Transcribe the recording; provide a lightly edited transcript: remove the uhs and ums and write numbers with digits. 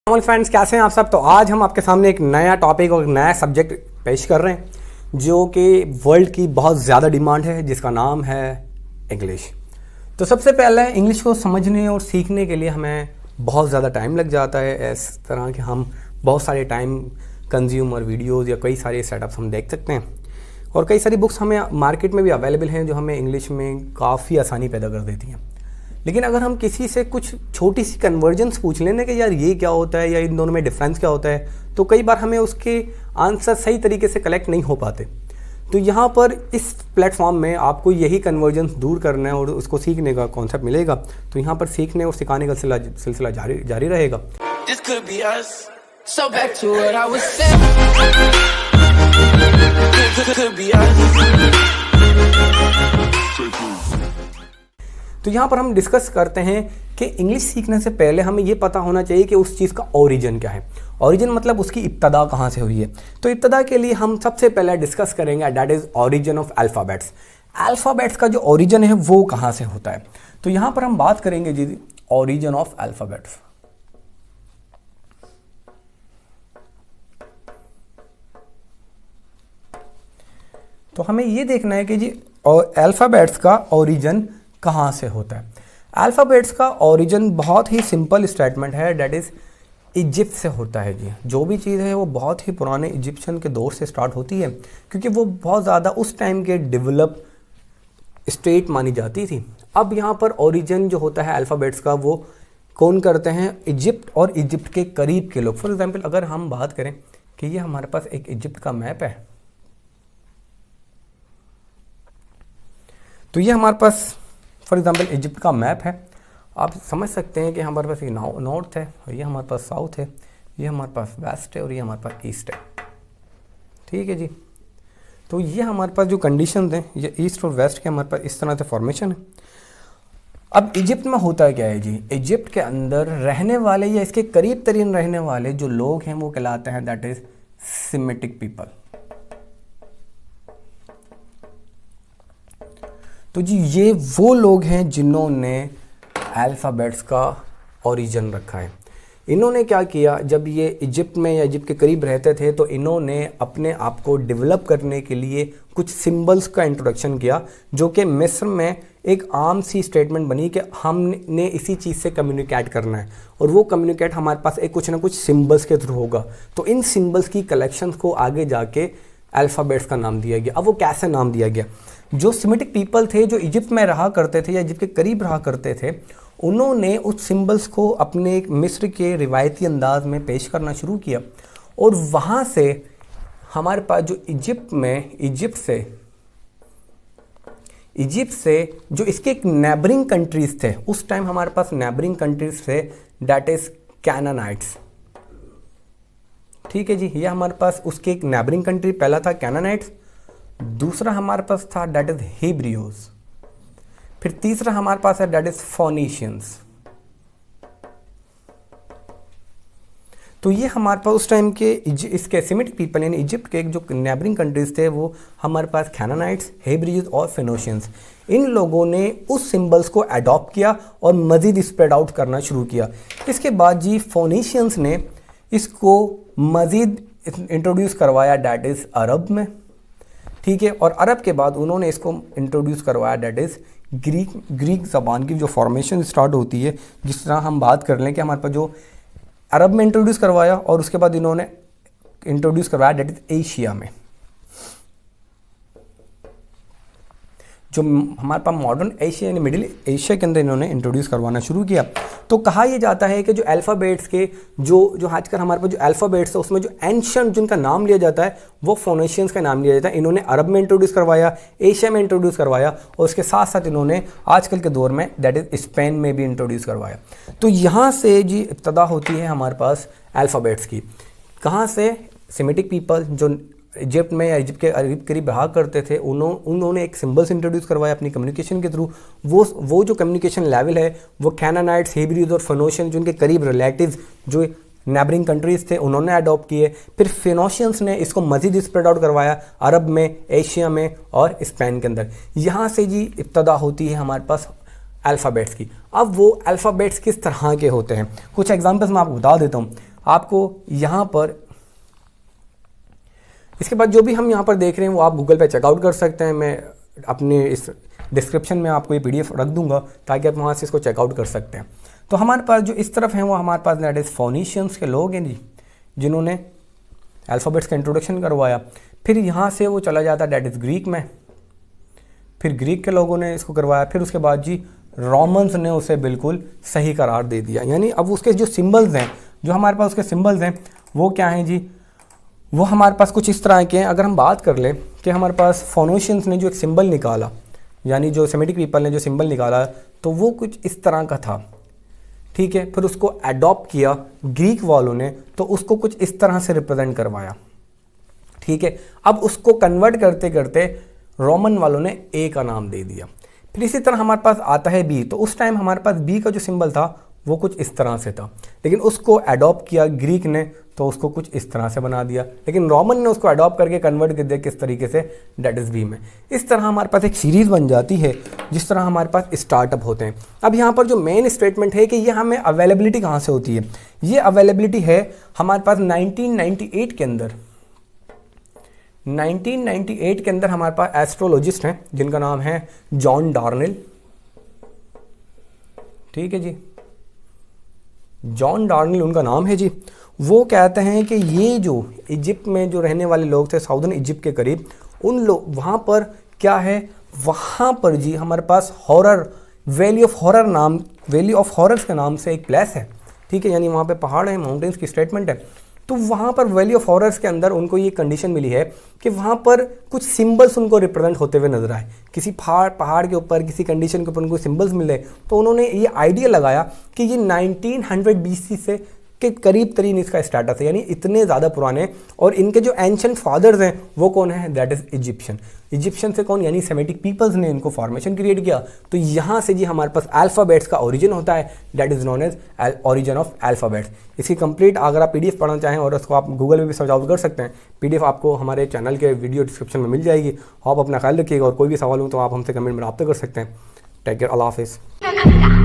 Normal friends, कैसे हैं आप सब। तो आज हम आपके सामने एक नया टॉपिक और नया सब्जेक्ट पेश कर रहे हैं जो कि वर्ल्ड की बहुत ज़्यादा डिमांड है, जिसका नाम है इंग्लिश। तो सबसे पहले इंग्लिश को समझने और सीखने के लिए हमें बहुत ज़्यादा टाइम लग जाता है। इस तरह के हम बहुत सारे टाइम कंज्यूमर वीडियोज़ या कई सारे सेटअप्स हम देख सकते हैं और कई सारी बुक्स हमें मार्केट में भी अवेलेबल हैं जो हमें इंग्लिश में काफ़ी आसानी पैदा कर देती हैं। लेकिन अगर हम किसी से कुछ छोटी सी कन्वर्जेंस पूछ लें कि यार ये क्या होता है या इन दोनों में डिफरेंस क्या होता है, तो कई बार हमें उसके आंसर सही तरीके से कलेक्ट नहीं हो पाते। तो यहाँ पर इस प्लेटफॉर्म में आपको यही कन्वर्जेंस दूर करना है और उसको सीखने का कॉन्सेप्ट मिलेगा। तो यहाँ पर सीखने और सिखाने का सिलसिला जारी रहेगा। तो यहाँ पर हम डिस्कस करते हैं कि इंग्लिश सीखने से पहले हमें ये पता होना चाहिए कि उस चीज़ का ओरिजिन क्या है। ओरिजिन मतलब उसकी इब्तदा कहाँ से हुई है। तो इब्तदा के लिए हम सबसे पहले डिस्कस करेंगे that is origin of alphabets. Alphabets का जो ओरिजिन है वो कहाँ से होता है। तो यहाँ पर हम बात करेंगे जी ओरिजिन ऑफ अल्फ़ाबेट्स। तो हमें ये देखना है कि जी अल्फ़ाबेट्स का ओरिजिन कहाँ से होता है। अल्फ़ाबेट्स का ओरिजिन बहुत ही सिंपल स्टेटमेंट है, डेट इज़ इजिप्ट से होता है जी। जो भी चीज़ है वो बहुत ही पुराने इजिप्शियन के दौर से स्टार्ट होती है, क्योंकि वो बहुत ज़्यादा उस टाइम के डेवलप स्टेट मानी जाती थी। अब यहाँ पर ओरिजिन जो होता है अल्फ़ाबेट्स का वो कौन करते हैं, इजिप्ट और इजिप्ट के करीब के लोग। फॉर एग्जाम्पल अगर हम बात करें कि ये हमारे पास एक इजिप्ट का मैप है, तो ये हमारे पास फॉर एग्जाम्पल इजिप्ट का मैप है। आप समझ सकते हैं कि हमारे पास ये नॉर्थ है और ये हमारे पास साउथ है, ये हमारे पास वेस्ट है और ये हमारे पास ईस्ट है। ठीक है जी। तो ये हमारे पास जो कंडीशन हैं ये ईस्ट और वेस्ट के हमारे पास इस तरह से फॉर्मेशन है। अब इजिप्ट में होता क्या है जी, इजिप्ट के अंदर रहने वाले या इसके करीब तरीन रहने वाले जो लोग हैं वो कहलाते हैं दैट इज सेमिटिक पीपल। तो जी ये वो लोग हैं जिन्होंने अल्फ़ाबेट्स का ओरिजिन रखा है। इन्होंने क्या किया, जब ये इजिप्ट में या इजिप्ट के करीब रहते थे तो इन्होंने अपने आप को डेवलप करने के लिए कुछ सिंबल्स का इंट्रोडक्शन किया, जो कि मिस्र में एक आम सी स्टेटमेंट बनी कि हमने इसी चीज़ से कम्युनिकेट करना है और वो कम्युनिकेट हमारे पास एक कुछ ना कुछ सिंबल्स के थ्रू होगा। तो इन सिंबल्स की कलेक्शन को आगे जाके अल्फ़ाबेट्स का नाम दिया गया। अब वो कैसे नाम दिया गया, जो सेमिटिक पीपल थे जो इजिप्ट में रहा करते थे या इजिप्ट के करीब रहा करते थे, उन्होंने उस सिंबल्स को अपने मिस्र के रिवायती अंदाज में पेश करना शुरू किया और वहाँ से हमारे पास जो इजिप्ट से जो इसके एक नेबरिंग कंट्रीज थे, उस टाइम हमारे पास नेबरिंग कंट्रीज थे दैट इज कैनानाइट्स। ठीक है जी, ये हमारे पास उसके एक नेबरिंग कंट्री, पहला था कैनानाइट्स, दूसरा हमारे पास था डेट इज हिब्रियोज, फिर तीसरा हमारे पास है डेट इज फोनिशियंस। तो ये हमारे पास उस टाइम के इसके सेमिटिक पीपल यानी इजिप्ट के जो नेबरिंग कंट्रीज थे वो हमारे पास कैनानाइट्स, हिब्रियोज और फिनोशियंस। इन लोगों ने उस सिंबल्स को अडॉप्ट किया और मज़ीद स्प्रेड आउट करना शुरू किया। इसके बाद जी फोनिशियंस ने इसको मज़ीद इंट्रोड्यूस करवाया डेट इज़ अरब में। ठीक है, और अरब के बाद उन्होंने इसको इंट्रोड्यूस करवाया डेट इज़ ग्रीक ज़बान की जो फॉर्मेशन स्टार्ट होती है। जिस तरह हम बात कर लें कि हमारे पास जो अरब में इंट्रोड्यूस करवाया और उसके बाद इन्होंने इंट्रोड्यूस करवाया डेट इज़ एशिया में। जो हमारे पास मॉडर्न एशिया यानी मिडिल एशिया के अंदर इन्होंने इंट्रोड्यूस करवाना शुरू किया। तो कहा यह जाता है कि जो अल्फ़ाबेट्स के जो आजकल हमारे पास जो अल्फ़ाबेट्स है उसमें जो एंशिएंट जिनका नाम लिया जाता है वो फोनिशियंस का नाम लिया जाता है। इन्होंने अरब में इंट्रोड्यूस करवाया, एशिया में इंट्रोड्यूस करवाया और उसके साथ साथ इन्होंने आजकल के दौर में दैट इज़ स्पेन में भी इंट्रोड्यूस करवाया। तो यहाँ से जी इब्तदा होती है हमारे पास अल्फ़ाबेट्स की। कहाँ से, सेमिटिक पीपल जो इजिप्ट में या इजिप्ट के करीब रहा करते थे उन्होंने एक सिंबल्स इंट्रोड्यूस करवाया अपनी कम्युनिकेशन के थ्रू। वो जो कम्युनिकेशन लेवल है वो कैनानाइट्स, हिब्रियोज और फिनोशियन जिनके करीब रिलेटिव्स जो नेबरिंग कंट्रीज थे उन्होंने अडॉप्ट किए। फिर फिनोशियंस ने इसको मज़ीद स्प्रेड आउट करवाया अरब में, एशिया में और स्पेन के अंदर। यहाँ से जी इब्तदा होती है हमारे पास अल्फ़ाबेट्स की। अब वो अल्फ़ाबेट्स किस तरह के होते हैं, कुछ एग्जांपल्स मैं आपको बता देता हूँ। आपको यहाँ पर इसके बाद जो भी हम यहाँ पर देख रहे हैं वो आप गूगल पे चेकआउट कर सकते हैं। मैं अपने इस डिस्क्रिप्शन में आपको ये PDF रख दूंगा ताकि आप वहाँ से इसको चेकआउट कर सकते हैं। तो हमारे पास जो इस तरफ हैं वो हमारे पास दैट इज़ फोनीशियंस के लोग हैं जी, जिन्होंने अल्फ़ाबेट्स का इंट्रोडक्शन करवाया। फिर यहाँ से वो चला जाता है दैट इज़ ग्रीक में, फिर ग्रीक के लोगों ने इसको करवाया। फिर उसके बाद जी रोमन्स ने उसे बिल्कुल सही करार दे दिया। यानी अब उसके जो सिम्बल्स हैं, जो हमारे पास उसके सिम्बल्स हैं वो क्या हैं जी, वो हमारे पास कुछ इस तरह के हैं। अगर हम बात कर लें कि हमारे पास फोनीशियंस ने जो एक सिंबल निकाला, यानी जो सेमेटिक पीपल ने जो सिंबल निकाला, तो वो कुछ इस तरह का था, ठीक है। फिर उसको अडॉप्ट किया ग्रीक वालों ने, तो उसको कुछ इस तरह से रिप्रेजेंट करवाया, ठीक है। अब उसको कन्वर्ट करते करते रोमन वालों ने ए का नाम दे दिया। फिर इसी तरह हमारे पास आता है बी, तो उस टाइम हमारे पास बी का जो सिंबल था वो कुछ इस तरह से था, लेकिन उसको अडॉप्ट किया ग्रीक ने तो उसको कुछ इस तरह से बना दिया, लेकिन रोमन ने उसको अडॉप्ट करके कन्वर्ट कर दिया किस तरीके से, डेट इज बी में। इस तरह हमारे पास एक सीरीज़ बन जाती है जिस तरह हमारे पास स्टार्टअप होते हैं। अब यहाँ पर जो मेन स्टेटमेंट है कि ये हमें अवेलेबिलिटी कहाँ से होती है, ये अवेलेबिलिटी है हमारे पास 1998 के अंदर। 1998 के अंदर हमारे पास एस्ट्रोलॉजिस्ट हैं जिनका नाम है जॉन डार्नेल, ठीक है जी, जॉन डार्नेल उनका नाम है जी। वो कहते हैं कि ये जो इजिप्ट में जो रहने वाले लोग थे साउदर्न इजिप्ट के करीब, उन लोग वहाँ पर क्या है, वहाँ पर जी हमारे पास हॉरर वैली ऑफ हॉरर नाम, वैली ऑफ हॉरर्स के नाम से एक प्लेस है, ठीक है। यानी वहाँ पे पहाड़ है, माउंटेन्स की स्टेटमेंट है। तो वहाँ पर वैली ऑफ हॉरर्स के अंदर उनको ये कंडीशन मिली है कि वहाँ पर कुछ सिंबल्स उनको रिप्रेजेंट होते हुए नजर आए। किसी पहाड़ के ऊपर किसी कंडीशन के ऊपर उनको सिंबल्स मिले, तो उन्होंने ये आइडिया लगाया कि ये 1900 BC से के करीब तरीन इसका स्टेटस है, यानी इतने ज़्यादा पुराने। और इनके जो एंशिएंट फादर्स हैं वो कौन है, दैट इज़ इजिप्शियन। इजिप्शियन से कौन, यानी सेमेटिक पीपल्स ने इनको फॉर्मेशन क्रिएट किया। तो यहाँ से जी हमारे पास अल्फ़ाबेट्स का ओरिजिन होता है, that is known as origin of alphabets. इसकी कंप्लीट अगर आप PDF पढ़ना चाहें और उसको आप गूगल में भी सर्च आउट कर सकते हैं, PDF आपको हमारे चैनल के वीडियो डिस्क्रिप्शन में मिल जाएगी। आप अपना ख्याल रखिएगा और कोई भी सवाल हो तो आप हमसे कमेंट में रब्ता कर सकते हैं। टेक केयर, अल्लाह हाफिज़।